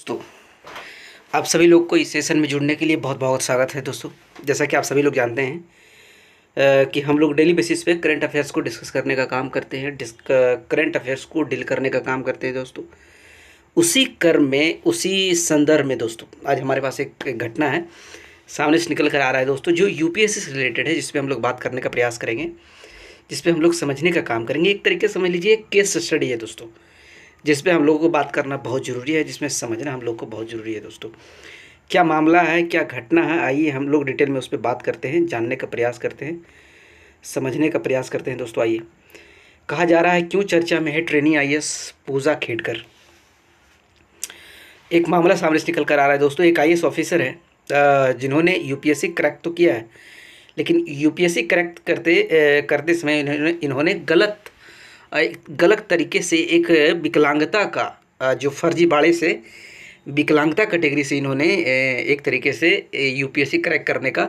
दोस्तों, आप सभी लोग को इस सेशन में जुड़ने के लिए बहुत बहुत स्वागत है दोस्तों। जैसा कि आप सभी लोग जानते हैं कि हम लोग डेली बेसिस पे करंट अफेयर्स को डिस्कस करने का काम करते हैं, करंट अफेयर्स को डील करने का काम करते हैं दोस्तों। उसी क्रम में, उसी संदर्भ में दोस्तों, आज हमारे पास एक घटना है, सामने से निकल कर आ रहा है दोस्तों, जो यूपीएससी से रिलेटेड है, जिसपे हम लोग बात करने का प्रयास करेंगे, जिसपे हम लोग समझने का काम करेंगे। एक तरीके से समझ लीजिए एक केस स्टडी है दोस्तों, जिस पे हम लोगों को बात करना बहुत ज़रूरी है, जिसमें समझना हम लोग को बहुत ज़रूरी है दोस्तों। क्या मामला है, क्या घटना है, आइए हम लोग डिटेल में उस पर बात करते हैं, जानने का प्रयास करते हैं, समझने का प्रयास करते हैं दोस्तों। आइए, कहा जा रहा है क्यों चर्चा में है ट्रेनी आईएएस पूजा खेड़कर। एक मामला सामने से निकल कर आ रहा है दोस्तों। एक आईएएस ऑफिसर है जिन्होंने यूपीएससी क्रैक तो किया है, लेकिन यूपीएससी क्रैक करते समय इन्होंने गलत तरीके से एक विकलांगता का जो फर्जीवाड़े से विकलांगता कैटेगरी से इन्होंने एक तरीके से यूपीएससी क्रैक करने का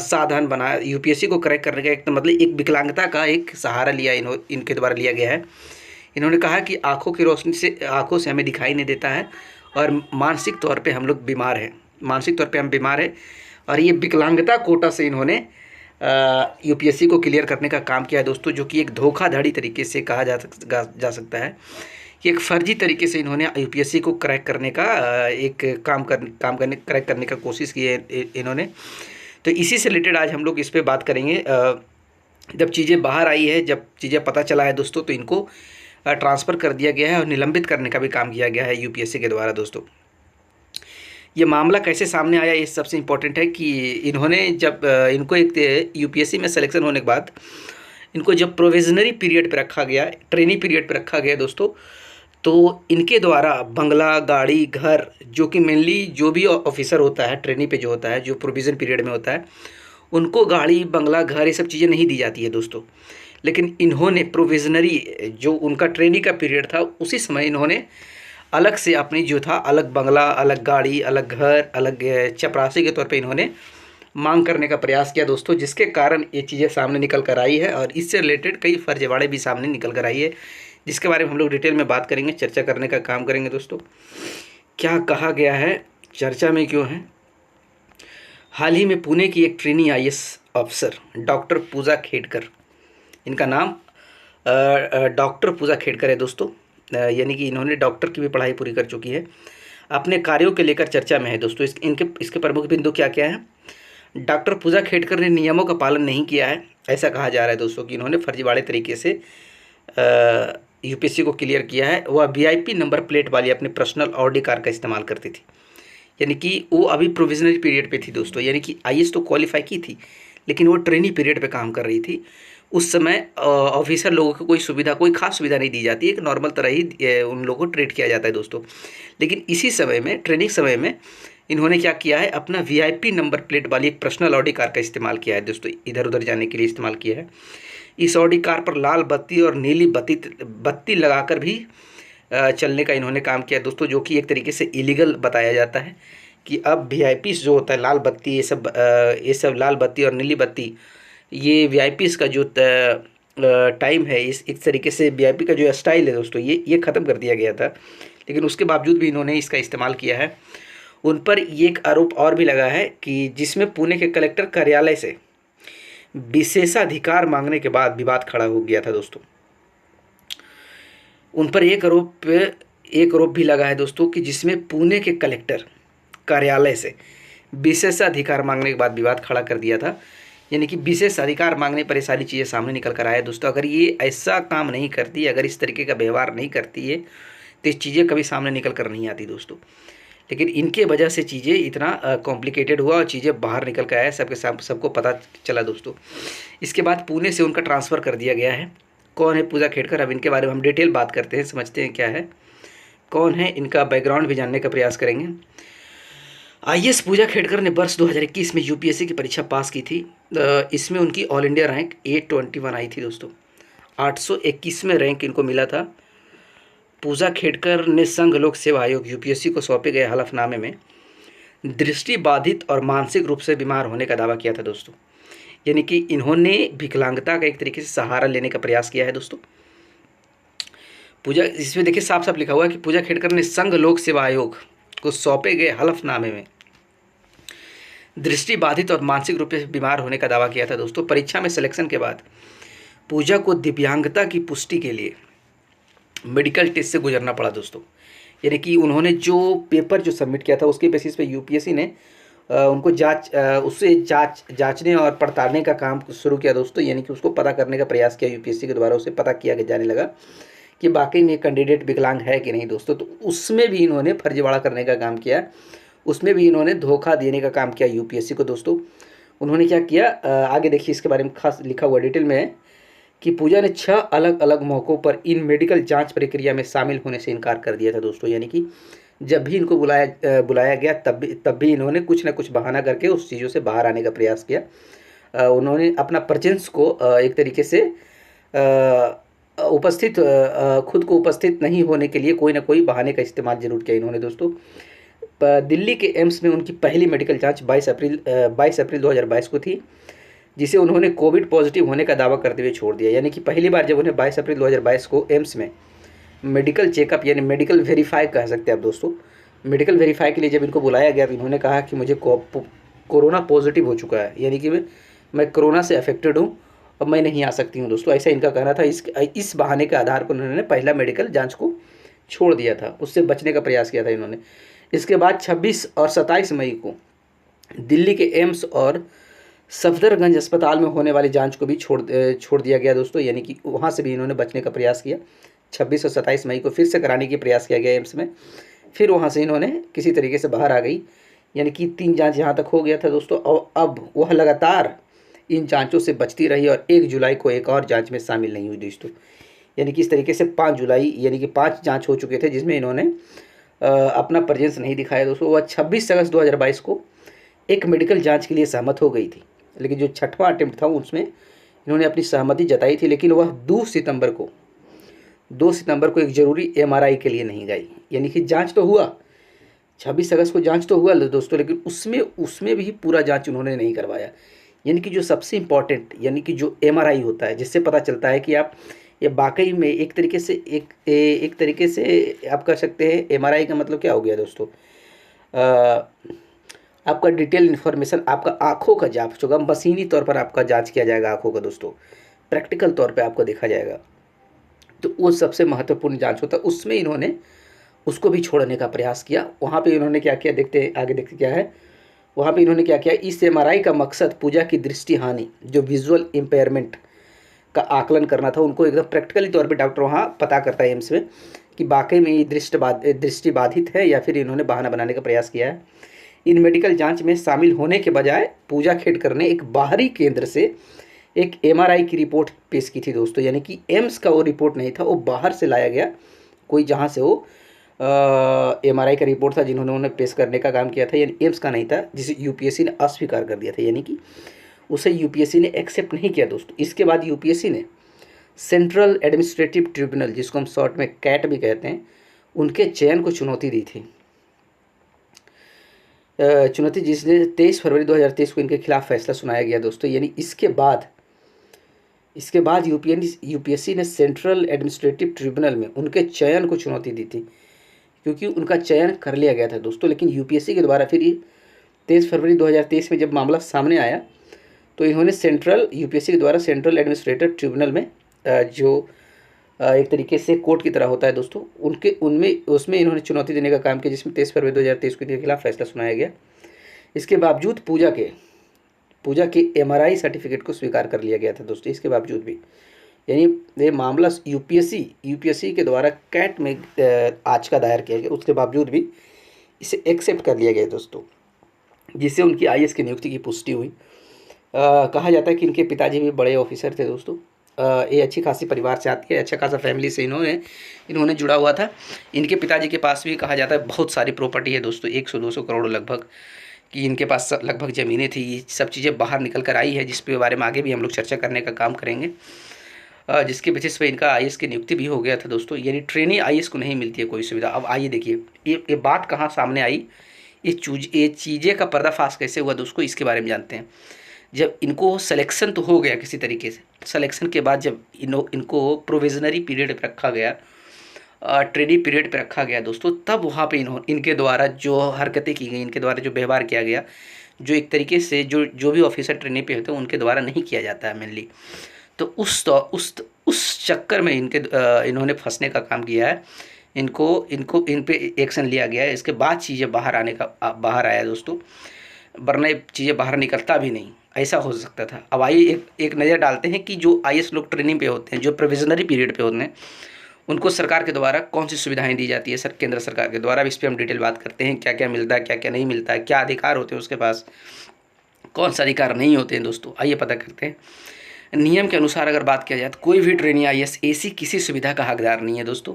साधन बनाया। यूपीएससी को क्रैक करने का एक मतलब एक विकलांगता का एक सहारा लिया, इनके द्वारा लिया गया है। इन्होंने कहा कि आँखों की रोशनी से, आँखों से हमें दिखाई नहीं देता है और मानसिक तौर पे हम लोग बीमार हैं, मानसिक तौर पे हम बीमार हैं, और ये विकलांगता कोटा से इन्होंने यूपीएससी को क्लियर करने का काम किया है दोस्तों, जो कि एक धोखाधड़ी तरीके से कहा जा सकता है कि एक फर्जी तरीके से इन्होंने यूपीएससी को क्रैक करने का एक क्रैक करने का कोशिश की है इन्होंने। तो इसी से रिलेटेड आज हम लोग इस पर बात करेंगे। जब चीज़ें बाहर आई है, जब चीज़ें पता चला है दोस्तों, तो इनको ट्रांसफ़र कर दिया गया है और निलंबित करने का भी काम किया गया है यूपीएससी के द्वारा दोस्तों। ये मामला कैसे सामने आया, ये सबसे इम्पोर्टेंट है कि इन्होंने जब इनको एक यूपीएससी में सिलेक्शन होने के बाद इनको जब प्रोविजनरी पीरियड पे रखा गया, ट्रेनिंग पीरियड पे रखा गया दोस्तों, तो इनके द्वारा बंगला, गाड़ी, घर, जो कि मेनली जो भी ऑफिसर होता है ट्रेनिंग पे जो होता है, जो प्रोविज़न पीरियड में होता है, उनको गाड़ी, बंगला, घर, ये सब चीज़ें नहीं दी जाती है दोस्तों। लेकिन इन्होंने प्रोविजनरी जो उनका ट्रेनिंग का पीरियड था, उसी समय इन्होंने अलग से अपनी जो था, अलग बंगला, अलग गाड़ी, अलग घर, अलग चपरासी के तौर पे इन्होंने मांग करने का प्रयास किया दोस्तों, जिसके कारण ये चीज़ें सामने निकल कर आई है और इससे रिलेटेड कई फर्जीवाड़े भी सामने निकल कर आई है, जिसके बारे में हम लोग डिटेल में बात करेंगे, चर्चा करने का काम करेंगे दोस्तों। क्या कहा गया है, चर्चा में क्यों है। हाल ही में पुणे की एक ट्रेनी आईएएस अफसर डॉक्टर पूजा खेड़कर, इनका नाम डॉक्टर पूजा खेड़कर है दोस्तों, यानी कि इन्होंने डॉक्टर की भी पढ़ाई पूरी कर चुकी है, अपने कार्यों के लेकर चर्चा में है दोस्तों। इसके प्रमुख बिंदु क्या क्या है। डॉक्टर पूजा खेड़कर ने नियमों का पालन नहीं किया है, ऐसा कहा जा रहा है दोस्तों कि इन्होंने फर्जीवाड़े तरीके से यूपीएससी को क्लियर किया है। वह वीआईपी नंबर प्लेट वाली अपनी पर्सनल ऑडी कार का इस्तेमाल करती थी, यानी कि वो अभी प्रोविजनरी पीरियड पे थी दोस्तों, यानी कि आईएएस तो क्वालिफाई की थी, लेकिन वो ट्रेनिंग पीरियड पे काम कर रही थी। उस समय ऑफिसर लोगों को कोई सुविधा, कोई खास सुविधा नहीं दी जाती है, एक नॉर्मल तरह ही उन लोगों को ट्रीट किया जाता है दोस्तों। लेकिन इसी समय में, ट्रेनिंग समय में, इन्होंने क्या किया है, अपना वीआईपी नंबर प्लेट वाली एक पर्सनल ऑडी कार का इस्तेमाल किया है दोस्तों, इधर उधर जाने के लिए इस्तेमाल किया है। इस ऑडी कार पर लाल बत्ती और नीली बत्ती लगाकर भी चलने का इन्होंने काम किया दोस्तों, जो कि एक तरीके से इलीगल बताया जाता है कि अब वीआईपीज़ जो होता है, लाल बत्ती, ये सब लाल बत्ती और नीली बत्ती, ये वीआईपीज़ का जो टाइम है, इस तरीके से वीआईपी का जो स्टाइल है दोस्तों, ये ख़त्म कर दिया गया था, लेकिन उसके बावजूद भी इन्होंने इसका इस्तेमाल किया है। उन पर ये एक आरोप और भी लगा है कि जिसमें पुणे के कलेक्टर कार्यालय से विशेषाधिकार मांगने के बाद विवाद खड़ा हो गया था दोस्तों। उन पर एक आरोप भी लगा है दोस्तों कि जिसमें पुणे के कलेक्टर कार्यालय से विशेषाधिकार मांगने के बाद विवाद खड़ा कर दिया था, यानी कि विशेष अधिकार मांगने पर ये सारी चीज़ें सामने निकल कर आया दोस्तों। अगर ये ऐसा काम नहीं करती, अगर इस तरीके का व्यवहार नहीं करती है, तो ये चीज़ें कभी सामने निकल कर नहीं आती दोस्तों। लेकिन इनके वजह से चीज़ें इतना कॉम्प्लिकेटेड हुआ और चीज़ें बाहर निकल कर आया, सबको पता चला दोस्तों। इसके बाद पुणे से उनका ट्रांसफ़र कर दिया गया है। कौन है पूजा खेड़कर, अब इनके बारे में हम डिटेल बात करते हैं, समझते हैं क्या है, कौन है, इनका बैकग्राउंड भी जानने का प्रयास करेंगे। आईएएस पूजा खेड़कर ने वर्ष 2021 में यूपीएससी की परीक्षा पास की थी। इसमें उनकी ऑल इंडिया रैंक 821 आई थी दोस्तों, 821 रैंक इनको मिला था। पूजा खेड़कर ने संघ लोक सेवा आयोग यूपीएससी को सौंपे गए हलफनामे में दृष्टि बाधित और मानसिक रूप से बीमार होने का दावा किया था दोस्तों, यानी कि इन्होंने विकलांगता का एक तरीके से सहारा लेने का प्रयास किया है दोस्तों। पूजा, इसमें देखिए साफ साफ लिखा हुआ है कि पूजा खेड़कर ने संघ लोक सेवा आयोग को सौंपे गए हलफनामे में दृष्टि बाधित और मानसिक रूप से बीमार होने का दावा किया था दोस्तों। परीक्षा में सिलेक्शन के बाद पूजा को दिव्यांगता की पुष्टि के लिए मेडिकल टेस्ट से गुजरना पड़ा दोस्तों। यानी कि उन्होंने जो पेपर जो सबमिट किया था उसके बेसिस पे यूपीएससी ने उनको उससे जांचने और पड़तालने का काम शुरू किया दोस्तों। यानी कि उसको पता करने का प्रयास किया यूपीएससी के द्वारा, उसे पता किया जाने लगा कि वाकई में कैंडिडेट विकलांग है कि नहीं दोस्तों। तो उसमें भी इन्होंने फर्जीवाड़ा करने का काम किया, उसमें भी इन्होंने धोखा देने का काम किया यूपीएससी को दोस्तों। उन्होंने क्या किया, आगे देखिए इसके बारे में खास लिखा हुआ डिटेल में है कि पूजा ने 6 अलग अलग मौक़ों पर इन मेडिकल जांच प्रक्रिया में शामिल होने से इनकार कर दिया था दोस्तों। यानी कि जब भी इनको बुलाया गया तब भी इन्होंने कुछ ना कुछ बहाना करके उस चीज़ों से बाहर आने का प्रयास किया। उन्होंने अपना प्रेजेंस को एक तरीके से खुद को उपस्थित नहीं होने के लिए कोई ना कोई बहाने का इस्तेमाल जरूर किया इन्होंने दोस्तों। दिल्ली के एम्स में उनकी पहली मेडिकल जांच 22 अप्रैल 2022 को थी, जिसे उन्होंने कोविड पॉजिटिव होने का दावा करते हुए छोड़ दिया। यानी कि पहली बार जब उन्हें 22 अप्रैल 2022 को एम्स में मेडिकल चेकअप यानी मेडिकल वेरीफाई कह सकते हैं आप दोस्तों, मेडिकल वेरीफाई के लिए जब इनको बुलाया गया तो इन्होंने कहा कि मुझे कोरोना पॉजिटिव हो चुका है, यानी कि मैं कोरोना से अफेक्टेड हूँ और मैं नहीं आ सकती हूँ दोस्तों, ऐसा इनका कहना था। इस बहाने के आधार पर उन्होंने पहला मेडिकल जाँच को छोड़ दिया था, उससे बचने का प्रयास किया था इन्होंने। इसके बाद 26 और 27 मई को दिल्ली के एम्स और सफदरगंज अस्पताल में होने वाली जांच को भी छोड़ दिया गया दोस्तों। यानी कि वहाँ से भी इन्होंने बचने का प्रयास किया। 26 और 27 मई को फिर से कराने की प्रयास किया गया एम्स में, फिर वहाँ से इन्होंने किसी तरीके से बाहर आ गई। यानी कि 3 जांच यहाँ तक हो गया था दोस्तों। और अब वह लगातार इन जाँचों से बचती रही और 1 जुलाई को एक और जाँच में शामिल नहीं हुई दोस्तों। यानी कि इस तरीके से 5 जुलाई यानी कि 5 जाँच हो चुके थे जिसमें इन्होंने अपना प्रेजेंस नहीं दिखाया दोस्तों। वह 26 अगस्त 2022 को एक मेडिकल जांच के लिए सहमत हो गई थी, लेकिन जो 6वां अटेम्प्ट था उसमें इन्होंने अपनी सहमति जताई थी, लेकिन वह 2 सितंबर को एक ज़रूरी एमआरआई के लिए नहीं गई। यानी कि जांच तो हुआ, 26 अगस्त को जांच तो हुआ दोस्तों, लेकिन उसमें भी पूरा जांच उन्होंने नहीं करवाया। यानी कि जो सबसे इम्पॉर्टेंट यानी कि जो एमआरआई होता है, जिससे पता चलता है कि आप ये वाकई में एक तरीके से आप कर सकते हैं। एमआरआई का मतलब क्या हो गया दोस्तों, आपका डिटेल इन्फॉर्मेशन, आपका आँखों का जांच होगा, मशीनी तौर पर आपका जांच किया जाएगा आँखों का दोस्तों, प्रैक्टिकल तौर पे आपको देखा जाएगा। तो वो सबसे महत्वपूर्ण जांच होता है, उसमें इन्होंने उसको भी छोड़ने का प्रयास किया। वहाँ पे इन्होंने क्या किया, आगे देखते क्या है। वहाँ पे इन्होंने क्या किया, इस एमआरआई का मकसद पूजा की दृष्टि हानि, जो विजुअल इम्पेयरमेंट का आकलन करना था। उनको एकदम प्रैक्टिकली तौर पे डॉक्टर वहाँ पता करता है एम्स में कि वाकई में ये दृष्टि बाधित है या फिर इन्होंने बहाना बनाने का प्रयास किया है। इन मेडिकल जांच में शामिल होने के बजाय पूजा खेड़कर ने एक बाहरी केंद्र से एक एमआरआई की रिपोर्ट पेश की थी दोस्तों। यानी कि एम्स का वो रिपोर्ट नहीं था, वो बाहर से लाया गया कोई, जहाँ से वो एमआरआई का रिपोर्ट था जिन्होंने पेश करने का काम किया था। यानी एम्स का नहीं था, जिसे यूपीएससी ने अस्वीकार कर दिया था। यानी कि उसे यूपीएससी ने एक्सेप्ट नहीं किया दोस्तों। इसके बाद यूपीएससी ने सेंट्रल एडमिनिस्ट्रेटिव ट्रिब्यूनल, जिसको हम शॉर्ट में कैट भी कहते हैं, उनके चयन को चुनौती दी थी। जिसने 23 फरवरी 2023 को इनके खिलाफ फैसला सुनाया गया दोस्तों। यानी इसके बाद यूपीएससी ने सेंट्रल एडमिनिस्ट्रेटिव ट्रिब्यूनल में उनके चयन को चुनौती दी थी, क्योंकि उनका चयन कर लिया गया था दोस्तों। लेकिन यूपीएससी के द्वारा फिर 23 फरवरी 2023 में जब मामला सामने आया तो इन्होंने यूपीएससी के द्वारा सेंट्रल एडमिनिस्ट्रेटिव ट्रिब्यूनल में जो एक तरीके से कोर्ट की तरह होता है दोस्तों, उसमें इन्होंने चुनौती देने का काम किया, जिसमें 23 फरवरी 2023 को इनके खिलाफ फैसला सुनाया गया। इसके बावजूद पूजा के एमआरआई सर्टिफिकेट को स्वीकार कर लिया गया था दोस्तों। इसके बावजूद भी, यानी ये मामला यूपीएससी के द्वारा कैट में आज का दायर किया गया, उसके बावजूद भी इसे एक्सेप्ट कर लिया गया दोस्तों, जिससे उनकी आईएएस की नियुक्ति की पुष्टि हुई। कहा जाता है कि इनके पिताजी भी बड़े ऑफिसर थे दोस्तों। ये अच्छी खासी परिवार से आती है, अच्छा खासा फैमिली से इन्होंने जुड़ा हुआ था। इनके पिताजी के पास भी कहा जाता है बहुत सारी प्रॉपर्टी है दोस्तों, 100-200 करोड़ लगभग कि इनके पास लगभग ज़मीनें थी। ये सब चीज़ें बाहर निकल कर आई है, जिसके बारे में आगे भी हम लोग चर्चा करने का काम करेंगे, जिसके बेसिस पे इनका आईएएस की नियुक्ति भी हो गया था दोस्तों। यानी ट्रेनी आईएएस को नहीं मिलती है कोई सुविधा। अब आइए देखिए ये बात कहाँ सामने आई, ये चीज़ें का पर्दाफाश कैसे हुआ दोस्तों, इसके बारे में जानते हैं। जब इनको सिलेक्शन तो हो गया किसी तरीके से, सिलेक्शन के बाद जब इनको प्रोविजनरी पीरियड पर रखा गया ट्रेनिंग पीरियड पे रखा गया दोस्तों, तब वहाँ पे इनके द्वारा जो हरकतें की गई, इनके द्वारा जो व्यवहार किया गया, जो एक तरीके से जो भी ऑफिसर ट्रेनिंग पे होते हैं उनके द्वारा नहीं किया जाता है मेनली। तो उस चक्कर में इन्होंने फंसने का काम किया है। इनको इनको इन पे एक्शन लिया गया है। इसके बाद चीज़ें बाहर आया दोस्तों, वरना ये चीज़ें बाहर निकलता भी नहीं, ऐसा हो सकता था। अब आइए एक नज़र डालते हैं कि जो आईएएस लोग ट्रेनिंग पे होते हैं, जो प्रोविजनरी पीरियड पे होते हैं, उनको सरकार के द्वारा कौन सी सुविधाएं दी जाती है सर, केंद्र सरकार के द्वारा। इस पर हम डिटेल बात करते हैं, क्या क्या मिलता है, क्या क्या नहीं मिलता है, क्या अधिकार होते हैं उसके पास, कौन सा अधिकार नहीं होते हैं दोस्तों, आइए पता करते हैं। नियम के अनुसार अगर बात किया जाए तो कोई भी ट्रेनी आईएएस ऐसी किसी सुविधा का हकदार नहीं है दोस्तों।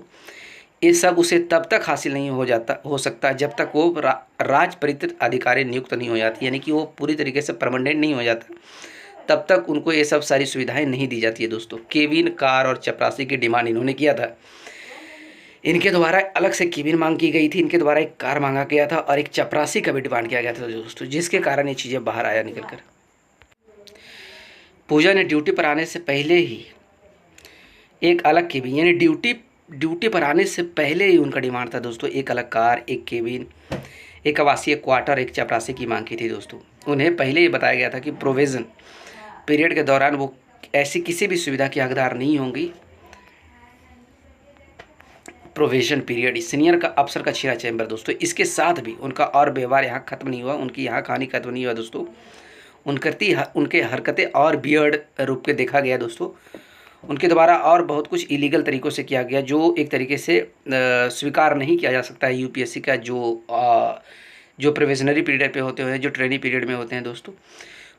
ये सब उसे तब तक हासिल नहीं हो सकता जब तक वो राजपरित अधिकारी नियुक्त नहीं हो जाती, यानी कि वो पूरी तरीके से परमानेंट नहीं हो जाता, तब तक उनको ये सब सारी सुविधाएं नहीं दी जाती है दोस्तों। केबिन, कार और चपरासी की डिमांड इन्होंने किया था। इनके द्वारा अलग से केबिन मांग की गई थी, इनके द्वारा एक कार मांगा गया था और एक चपरासी का भी डिमांड किया गया था दोस्तों, जिसके कारण ये चीज़ें बाहर आया निकल कर। पूजा ने ड्यूटी पर आने से पहले ही एक अलग केबिन, यानी ड्यूटी पर आने से पहले ही उनका डिमांड था दोस्तों, एक अलग कार, एक केबिन, एक आवासीय क्वार्टर, एक चपरासी की मांग की थी दोस्तों। उन्हें पहले ही बताया गया था कि प्रोविज़न पीरियड के दौरान वो ऐसी किसी भी सुविधा की हकदार नहीं होंगी। प्रोविजन पीरियड सीनियर का अफसर का छीना चैम्बर दोस्तों। इसके साथ भी उनका और व्यवहार यहाँ खत्म नहीं हुआ, उनकी यहाँ कहानी खत्म नहीं हुआ दोस्तों। उनके हरकतें और बियर्ड रूप के देखा गया दोस्तों। उनके द्वारा और बहुत कुछ इलीगल तरीक़ों से किया गया, जो एक तरीके से स्वीकार नहीं किया जा सकता है यूपीएससी का, जो प्रोविजनरी पीरियड पे होते हैं, जो ट्रेनिंग पीरियड में होते हैं दोस्तों।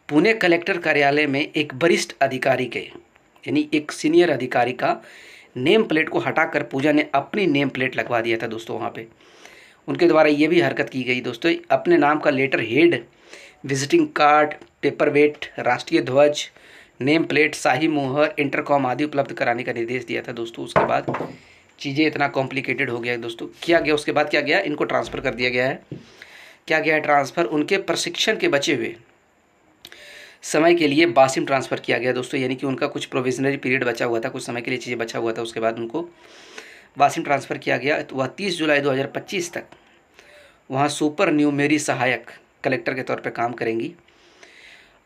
पुणे कलेक्टर कार्यालय में एक वरिष्ठ अधिकारी के, यानी एक सीनियर अधिकारी का नेम प्लेट को हटाकर पूजा ने अपनी नेम प्लेट लगवा दिया था दोस्तों वहाँ पे। उनके द्वारा ये भी हरकत की गई दोस्तों, अपने नाम का letterhead, visiting card, paperweight, राष्ट्रीय ध्वज, नेम प्लेट, शाही मोहर, इंटरकॉम आदि उपलब्ध कराने का निर्देश दिया था दोस्तों। उसके बाद चीज़ें इतना कॉम्प्लिकेटेड हो गया है दोस्तों। क्या गया उसके बाद, क्या गया, इनको ट्रांसफ़र कर दिया गया है। क्या गया है ट्रांसफ़र, उनके प्रशिक्षण के बचे हुए समय के लिए वासिम ट्रांसफ़र किया गया दोस्तों, यानी कि उनका कुछ प्रोविजनरी पीरियड बचा हुआ था, कुछ समय के लिए चीज़ें बचा हुआ था, उसके बाद उनको वासिम ट्रांसफ़र किया गया। तो वह 30 जुलाई 2025 तक वहाँ सुपर न्यूमेरी सहायक कलेक्टर के तौर पर काम करेंगी।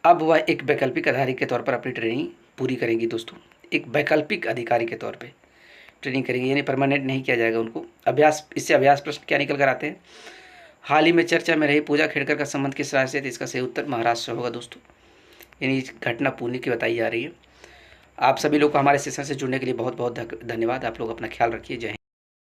अब वह एक वैकल्पिक अधिकारी के तौर पर अपनी ट्रेनिंग पूरी करेंगी दोस्तों। एक वैकल्पिक अधिकारी के तौर पर ट्रेनिंग करेंगी, यानी परमानेंट नहीं किया जाएगा उनको। इससे अभ्यास प्रश्न क्या निकल कर आते हैं। हाल ही में चर्चा में रही पूजा खेड़कर का संबंध किस राज्य से है, इसका सही उत्तर महाराष्ट्र होगा दोस्तों, यानी घटना पुणे की बताई जा रही है। आप सभी लोग को हमारे सेशन से जुड़ने के लिए बहुत बहुत धन्यवाद। आप लोग अपना ख्याल रखिए। जय हिंद।